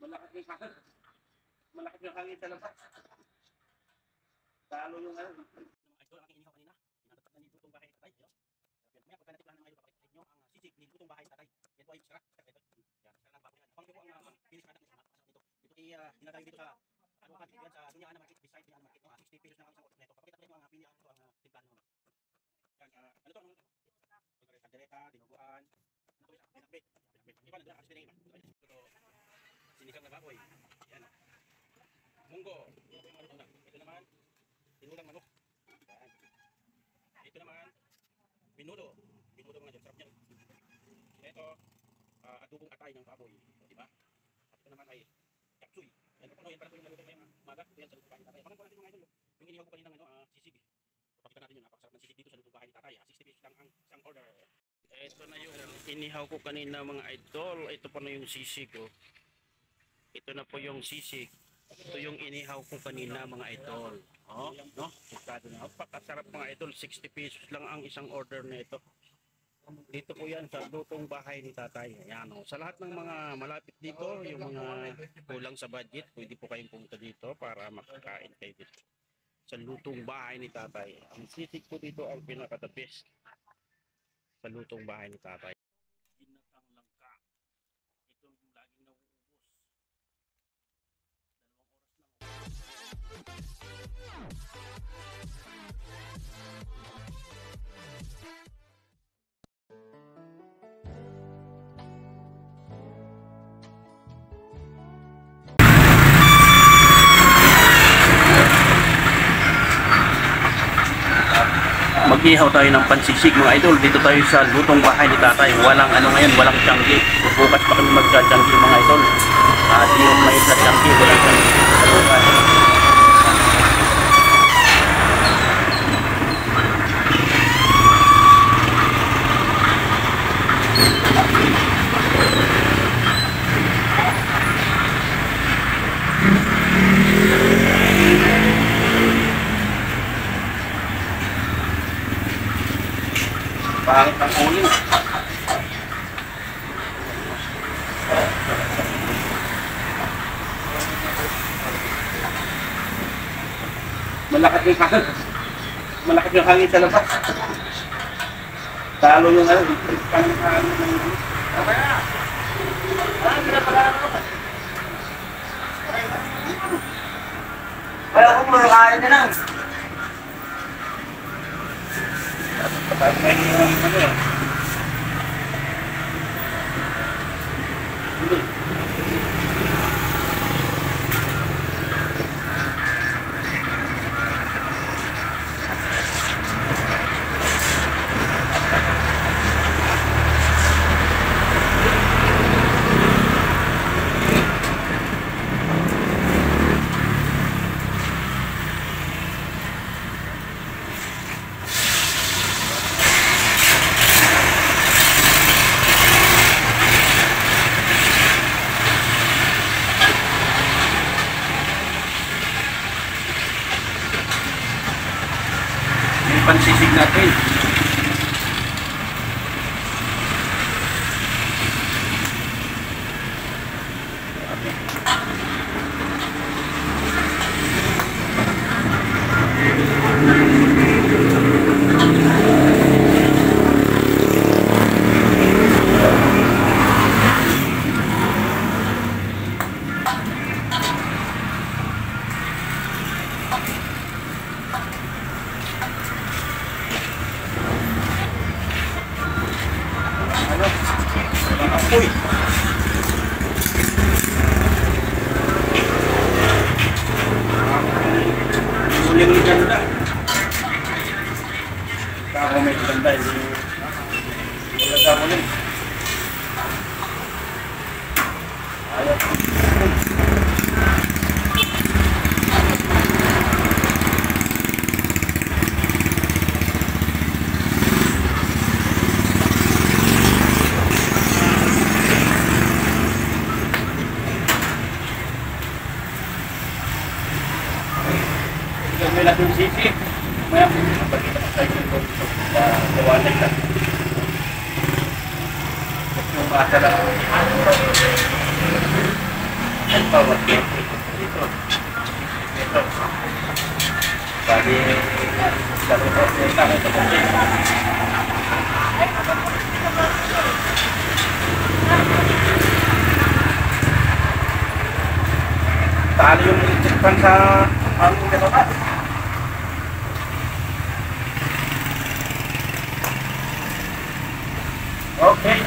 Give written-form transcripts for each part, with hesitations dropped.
Malakas yung hangin. Malakas yung hangin sa labas. Talo yung ano. Idol, ang aking inihaw kanina. Pinatatak na ni Lutong Bahay ni Tatay. Maya, pagka natin ng mga idol, pakita sa inyo ang sisig ni Lutong Bahay ni Tatay. Yan po ay sira. Yan, sira ng baboy yan. Pangyo po ang finish product na napakasarap nito. Ito ay dinatayo dito sa ano ka yan sa Dunyana Market, beside Dunyana Market. 60 pesos na ang isang order nito. Pakita ko ang pinihan ko ang timplan mo. Yan, ano to? Kaldereta, dinuguan. Ano to isa? Pinakbit. Iba na kasi pinakbit. Ito sinigang na baboy. Yan. Munggo. Ito naman tinulang manok. Yan. Ito naman binudo. Binudo mga dyan. Sarap yan. Ito adobong atay ng baboy. Diba? At ito naman ay kapsuy. Yan pala po yung naluto ngayong maga. Ito yan sa lutong bahay ni Tatay. Paano po natin mga idol? Yung inihaw ko kaninang sisig. Pakita natin yun. Napakasarap ng sisig dito sa lutong bahay ni Tatay. 60 pesos lang ang isang order. Ito na yung inihaw ko kanina mga idol. Ito pa na yung sisig. Oh. Ito na po yung sisig. Ito yung inihaw ko kanina mga idol. Oh, no? Napakasarap mga idol. 60 pesos lang ang isang order na ito. Dito po yan sa lutong bahay ni Tatay. Ayan, oh. Sa lahat ng mga malapit dito, yung mga kulang sa budget, pwede po kayong pumunta dito para makakain kayo dito. Sa lutong bahay ni Tatay. Ang sisig po dito ang pinaka-the best sa lutong bahay ni Tatay. Ginatang langka. Ito yung laging nauubos. 2 oras lang. Mag-ihaw tayo ng pansisig mga idol. Dito tayo sa lutong bahay ni Tatay. Walang ano ngayon, walang tiyanggi. Bukas pa kami magka-tiyanggi mga idol. Di yung may sa tiyanggi, walang tiyanggi. Pangit ang uling. Malakas yung hangin. Malakas yung hangin sa labas. Talo yung ano. Kaya kung marakain na lang. Pansisig natin. Uy! Uling ganda. Kako may ganda. Wala ka uling. Ayaw. May laking sisi. Maya po magpagkita ko tayo ito sa gawanan lang. Yung bata lang. Ang bawat dito. Dito. Bali, lalo ko sa akin ito kasi. Talo yung itikpan sa aming dalawa. Okay.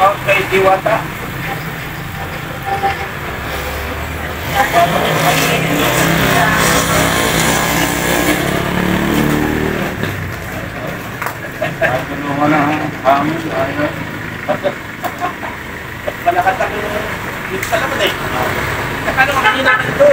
Okay, Diwata. Tulungan na ang amin. Malakas ang dito sa laman eh. Nakano ang kanina ito?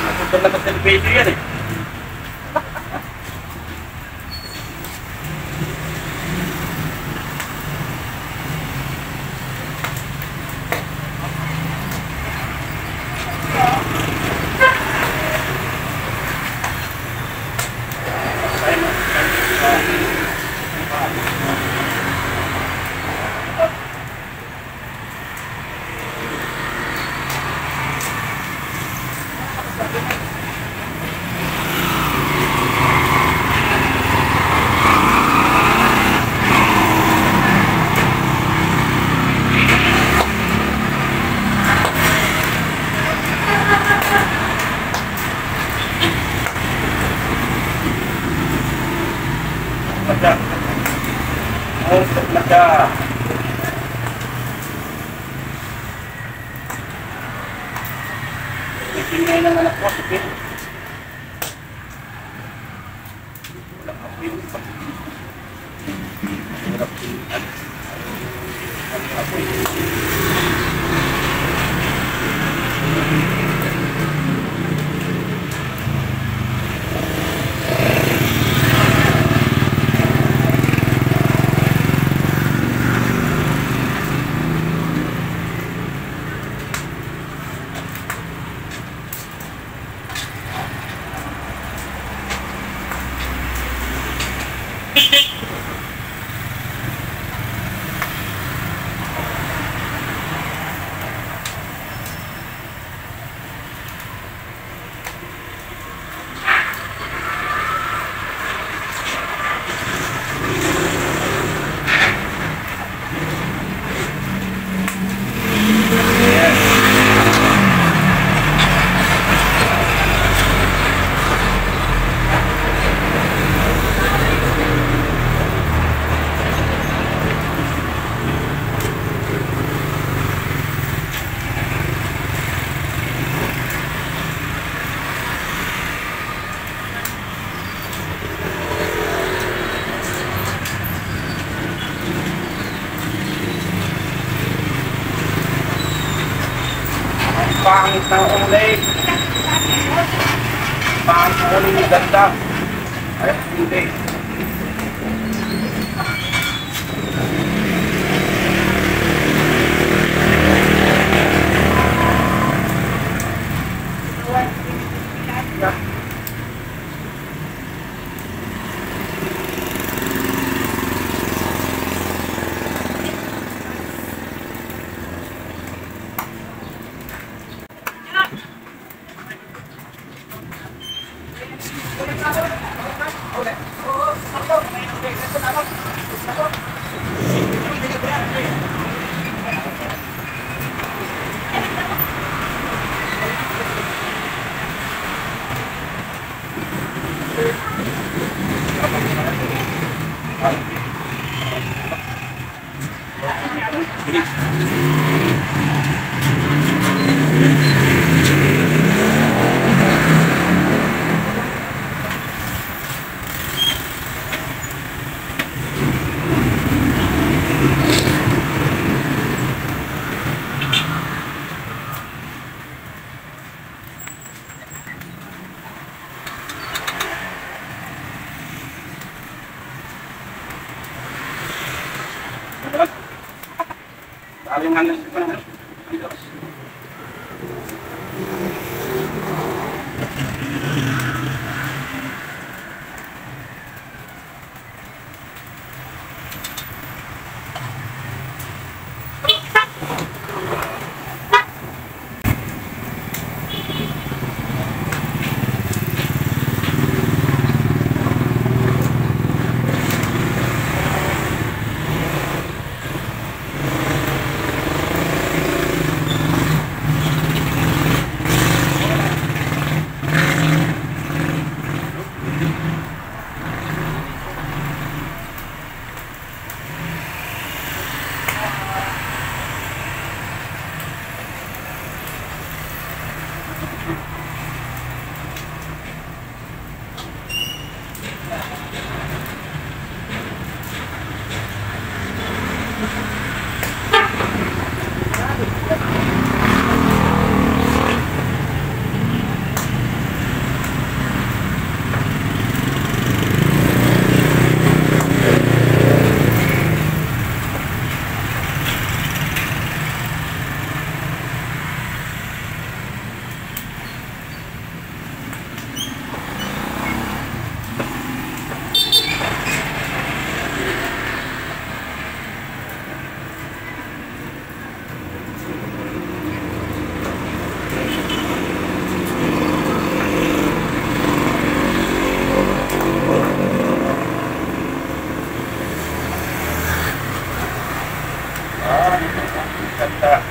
Napunta lang sa elevator yan eh. Tingnan ng anak ko, sige. Wala ka po yung iba. Hirap tingnan. Wala ka po yung pangit ng ulay. Pangit mo rin yung ganda. Ay, hindi. yung hanggang sa panahon. Pilos. Ganda.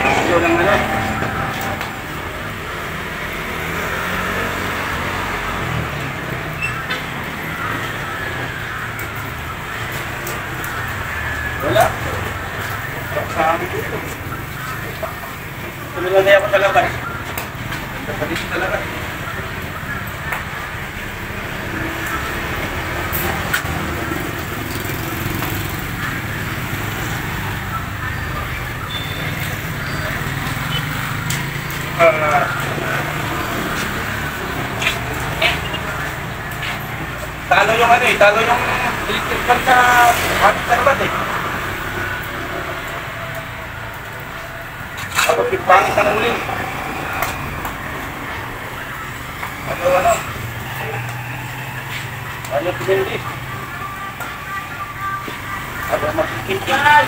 Ayaw lang ano. Wala. Sa amin dito. Tumulagay ako sa labas. Kapatid talaga. Talo yung ano eh, talo yung electric fan sa labat eh. Ako pipangit ang uling. Ano? Ano pinili? Ano makikit yan?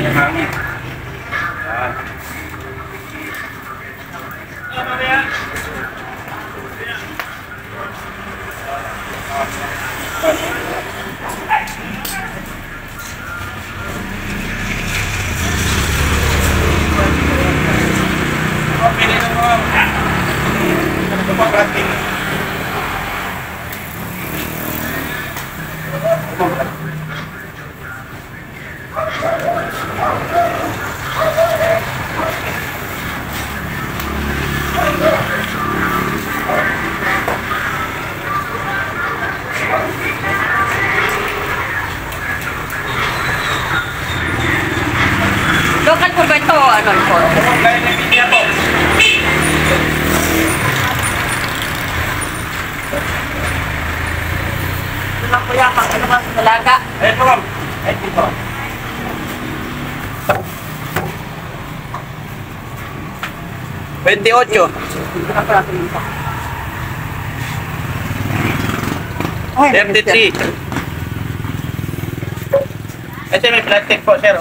natin yung hangin. Yan. Pili na mo. Ito po ang rating. Local po ba ito o ano po? Gaya ng media po. Ito lang po yan, pang ano mas dalaga. Ito ma'am. Ito. 28. Ito na po natin ito. 33. Ito may plastic po, sir.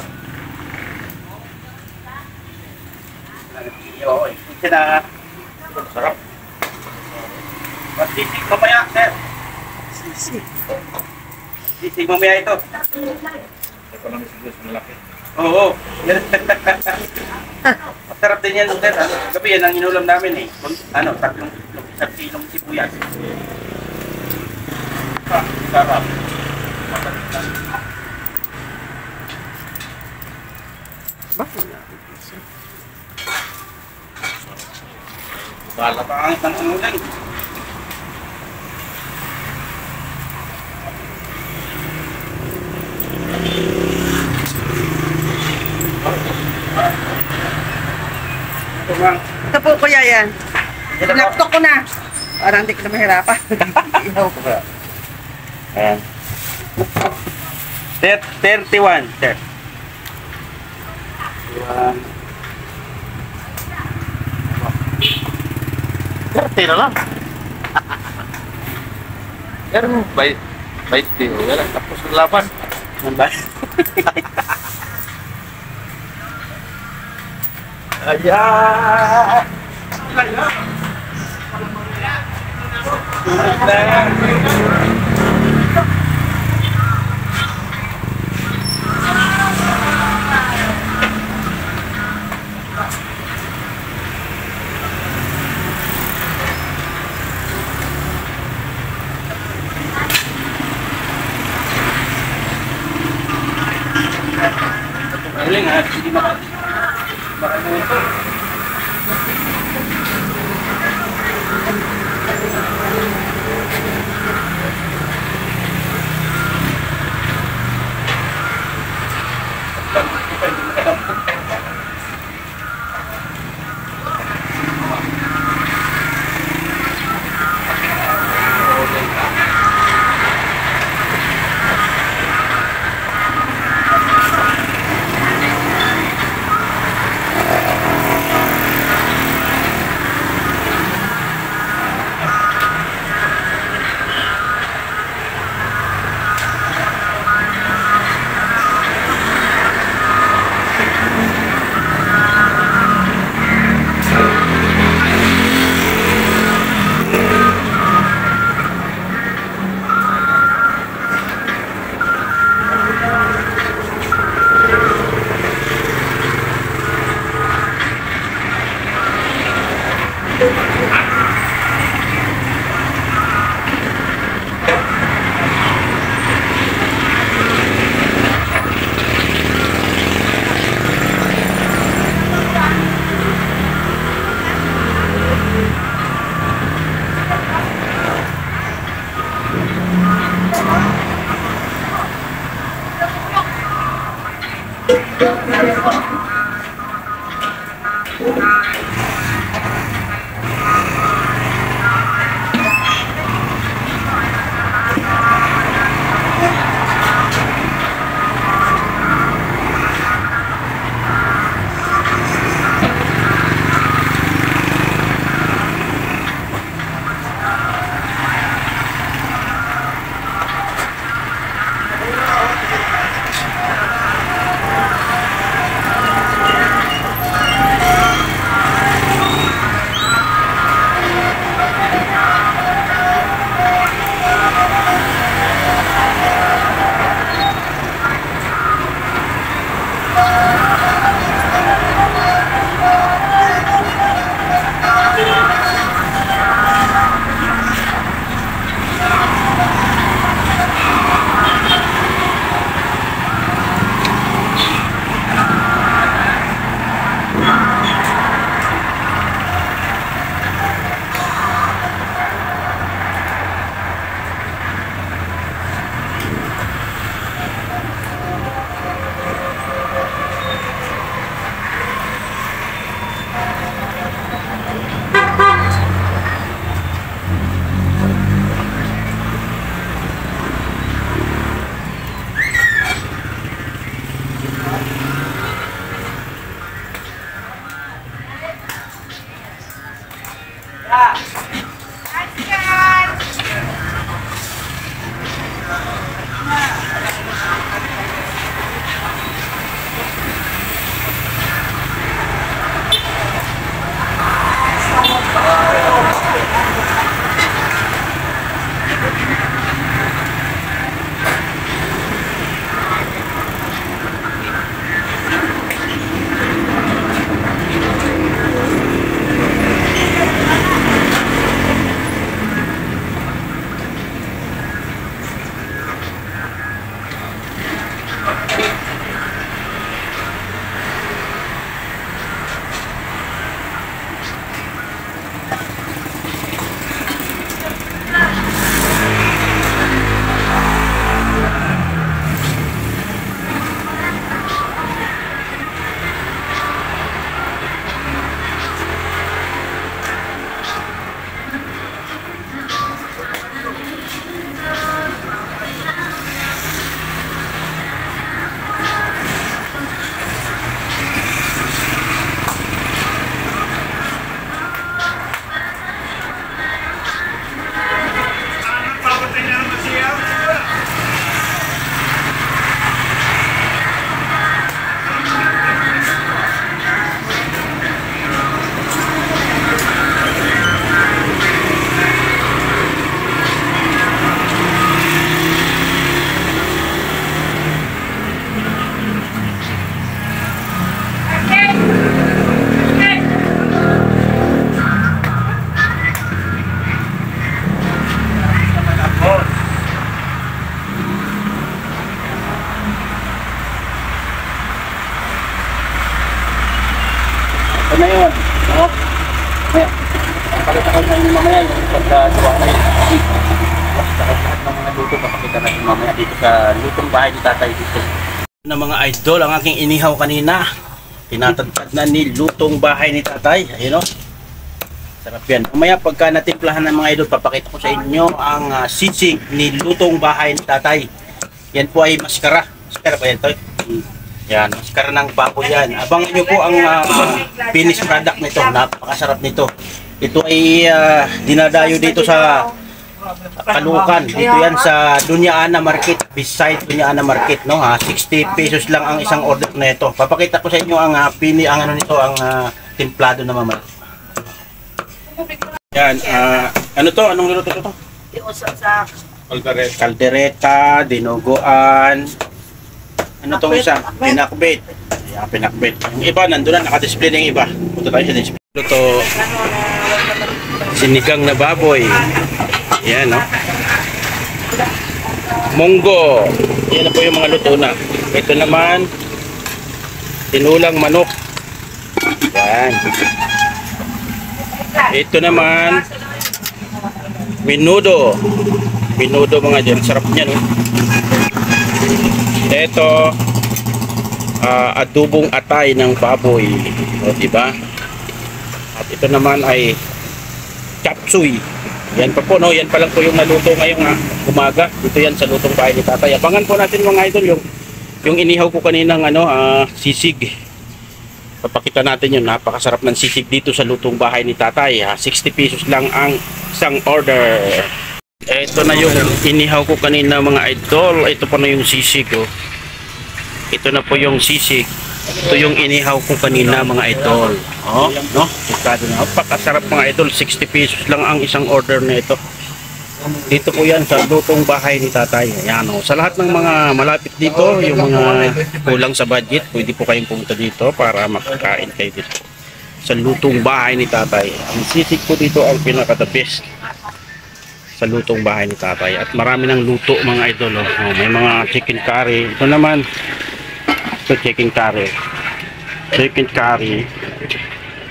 Oo, ito na. Sarap. Sisig mamaya, sir. Sisig mamaya ito. Ito lang siguro sa malaki. Oo. Masarap din yan, sir. Gabi yan ang inulam namin eh. Ano, 3 kilong sibuyas. Sarap. Pangit ng ulan. Ito ma'am. Ito po kuya yan. Ito po. Laptop ko na. Parang hindi ko na mahirapan. Ihaw ko. Ayan. 31, sir. 30 na lang. Pero, bait din. Wala, tapos ang laban. Nandun. Ayan! Galing ha, hindi marami ito. Ito na yun. No? Ayan. Pakita ko sa inyo mamaya yung pagkagawa na yun. Lahat ng mga luto papakita natin mamaya dito sa lutong bahay ni Tatay dito. Na mga idol, ang aking inihaw kanina. Tinatagtag na ni lutong bahay ni Tatay. Ayun o. Sarap yan. Mamaya pagka natimplahan ng mga idol, papakita ko sa inyo ang sisig ni lutong bahay ni Tatay. Yan po ay maskara. Maskara ba yan, Toy? Yan, maskara ng baboy yan. Abangan nyo po ang finished product nito. Napakasarap nito. Ito ay dinadayo dito sa Caloocan. Dito yan sa Dunya Ana Market. Beside Dunya Ana Market, no? 60 pesos lang ang isang order na ito. Papakita ko sa inyo ang ano nito, ang templado na mamaya. Yan, ano to? Anong niluto to? Caldereta, dinuguan. Ano tong isa? Pinakbet. Ayan, pinakbet. Yung iba, nandun na, nakadisplay na yung iba. Punta tayo sa display. Ito, sinigang na baboy. Ayan, no? Munggo. Yan na po yung mga luto na. Ito naman, tinulang manok. Yan. Ito naman, menudo. Menudo mga dyan. Sarap niya, no? Ito, adubong atay ng baboy. O, diba? At ito naman ay chop suey. Yan pa po, no? Yan pa lang po yung naluto ngayong umaga. Ito yan sa lutong bahay ni Tatay. Abangan po natin mga idol yung inihaw ko kaninang sisig. Papakita natin yun. Napakasarap ng sisig dito sa lutong bahay ni Tatay. 60 pesos lang ang isang order. Ito na yung inihaw ko kanina mga idol. Ito pa na yung sisig. Oh. Ito na po yung sisig. Ito yung inihaw ko kanina mga idol. Oh, no? Napakasarap mga idol. 60 pesos lang ang isang order na ito. Dito po yan sa lutong bahay ni Tatay. Ayan, oh. Sa lahat ng mga malapit dito, yung mga kulang sa budget, pwede po kayong pumunta dito para makakain kayo dito. Sa lutong bahay ni Tatay. Ang sisig po dito ang pinaka-the best sa lutong bahay ni Tatay. At marami ng luto mga idol. Oh. May mga chicken curry. Ito naman, ito chicken curry. Chicken curry.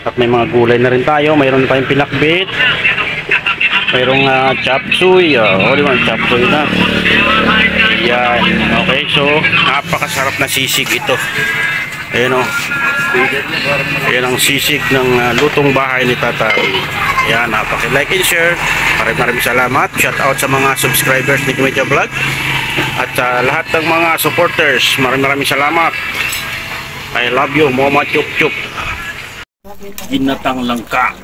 At may mga gulay na rin tayo. Mayroon tayong pinakbit. Mayroong chop suey. Oh, di ba? Chop suey na. Yan. Okay, so napakasarap na sisig ito. Ayan o. Ayan ang sisig ng lutong bahay ni Tatay. Ayan, napaki-like and share. Maraming salamat. Shout out sa mga subscribers ni Kumedia Vlog. At lahat ng mga supporters, maraming salamat. I love you, Mama Chup Chup. Ginatang langka.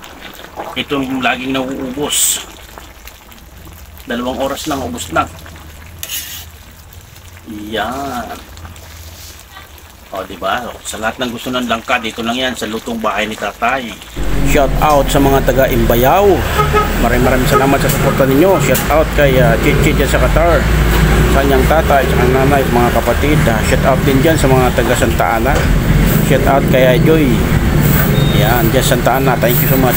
Ito yung laging nauubos. 2 oras lang, ubos na. Yan. O, diba? Sa lahat ng gusto ng langka, dito lang yan sa lutong bahay ni Tatay. Shout out sa mga taga Imbayaw. Maraming salamat sa suporta ninyo. Shout out kay Chichi dyan sa Qatar, sa kanyang tatay, sa kanyang nanay, mga kapatid. Shout out din dyan sa mga taga Santa Ana. Shout out kay Joy. Yan, dyan Santa Ana. Thank you so much.